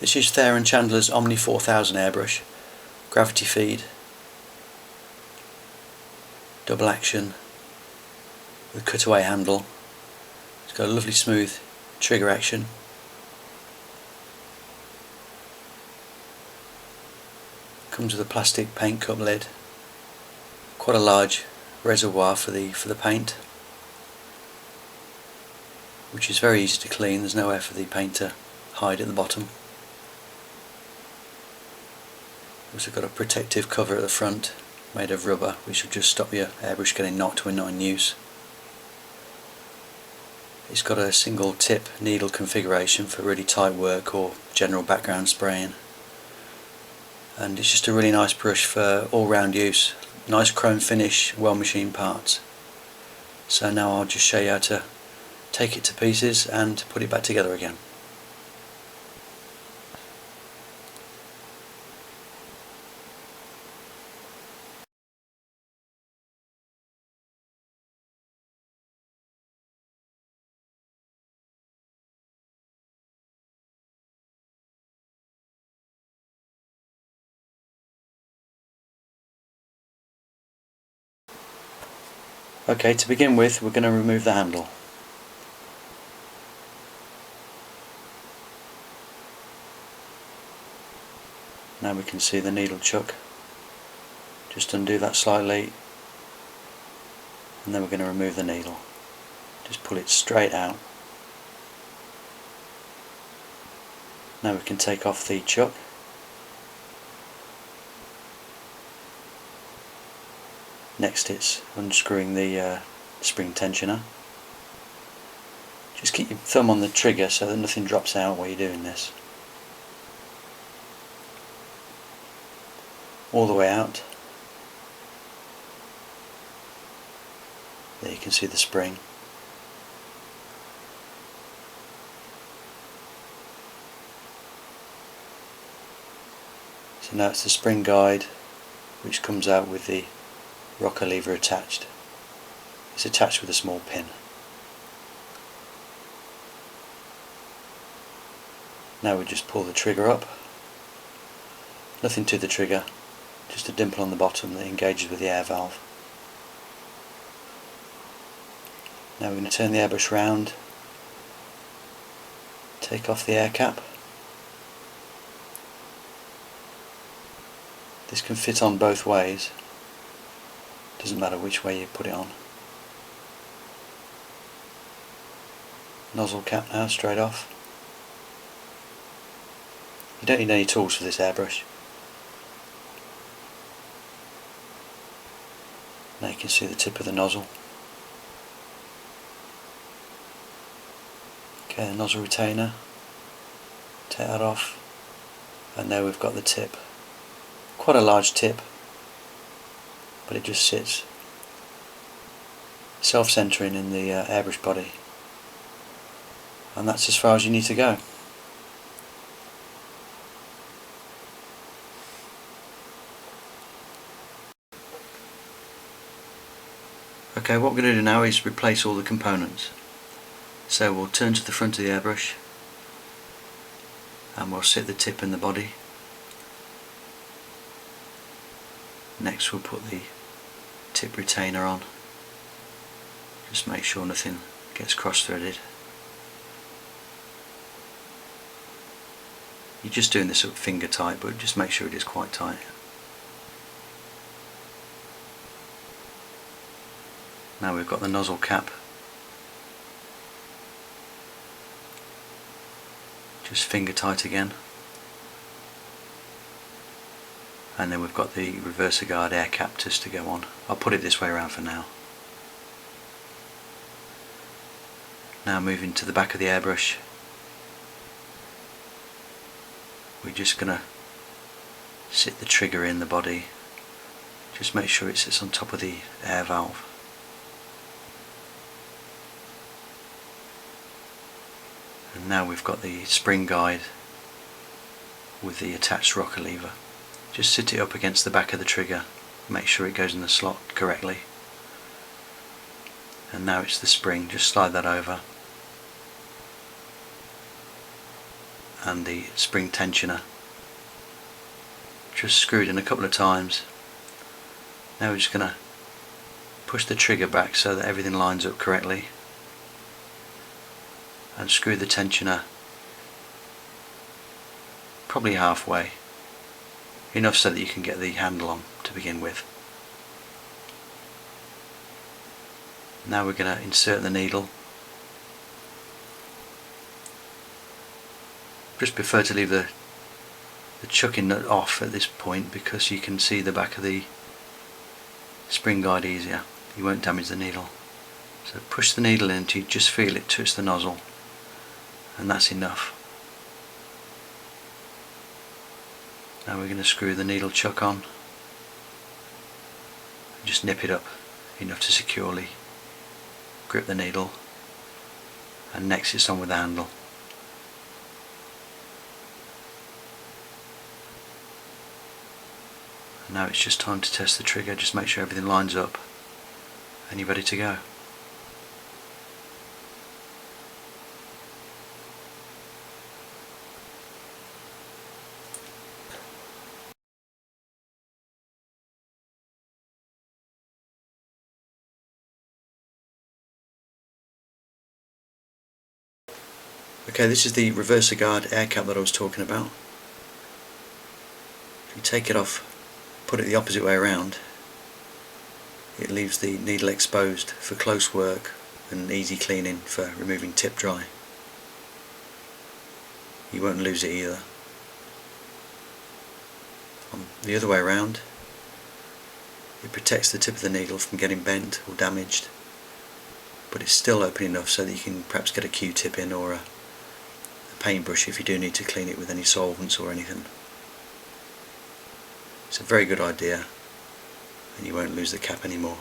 This is Thayer Chandler's Omni 4000 airbrush, gravity feed, double action with cutaway handle. It's got a lovely smooth trigger action. Comes with a plastic paint cup lid, quite a large reservoir for the paint, which is very easy to clean. There's nowhere for the paint to hide at the bottom. Also got a protective cover at the front made of rubber, which will just stop your airbrush getting knocked when not in use. It's got a single tip needle configuration for really tight work or general background spraying, and it's just a really nice brush for all-round use. Nice chrome finish, well machined parts. So now I'll just show you how to take it to pieces and put it back together again. Okay, to begin with, we're going to remove the handle. Now we can see the needle chuck. Just undo that slightly, and then we're going to remove the needle. Just pull it straight out. Now we can take off the chuck. Next it's unscrewing the spring tensioner. Just keep your thumb on the trigger so that nothing drops out while you're doing this. All the way out. There you can see the spring. So now it's the spring guide, which comes out with the rocker lever attached. It's attached with a small pin. Now we just pull the trigger up. Nothing to the trigger, just a dimple on the bottom that engages with the air valve. Now we're going to turn the airbrush round, take off the air cap. This can fit on both ways. Doesn't matter which way you put it on. Nozzle cap now, straight off. You don't need any tools for this airbrush. Now you can see the tip of the nozzle. Okay, the nozzle retainer. Take that off. And there we've got the tip. Quite a large tip, but it just sits self-centering in the airbrush body, and that's as far as you need to go. Okay, what we're going to do now is replace all the components. So we'll turn to the front of the airbrush and we'll sit the tip in the body. Next we'll put the tip retainer on. Just make sure nothing gets cross-threaded. You're just doing this at finger tight, but just make sure it is quite tight. Now we've got the nozzle cap. Just finger tight again. And then we've got the reverser guard air cap just to go on. I'll put it this way around for now. Now moving to the back of the airbrush, we're just going to sit the trigger in the body. Just make sure it sits on top of the air valve. And now we've got the spring guide with the attached rocker lever. Just sit it up against the back of the trigger, make sure it goes in the slot correctly. And now it's the spring, just slide that over. and the spring tensioner. Just screwed in a couple of times. Now we're just going to push the trigger back so that everything lines up correctly, and screw the tensioner probably halfway, enough so that you can get the handle on to begin with. Now we're going to insert the needle. Just prefer to leave the chucking nut off at this point because you can see the back of the spring guide easier. You won't damage the needle. So push the needle in until you just feel it touch the nozzle, and that's enough. Now we're going to screw the needle chuck on and just nip it up enough to securely grip the needle, and next it's on with the handle. And now it's just time to test the trigger. Just make sure everything lines up and you're ready to go. Okay, this is the reverser guard air cap that I was talking about. If you take it off, put it the opposite way around, it leaves the needle exposed for close work and easy cleaning for removing tip dry. You won't lose it either. On the other way around, it protects the tip of the needle from getting bent or damaged, but it's still open enough so that you can perhaps get a Q-tip in or a paintbrush if you do need to clean it with any solvents or anything. It's a very good idea, and you won't lose the cap anymore.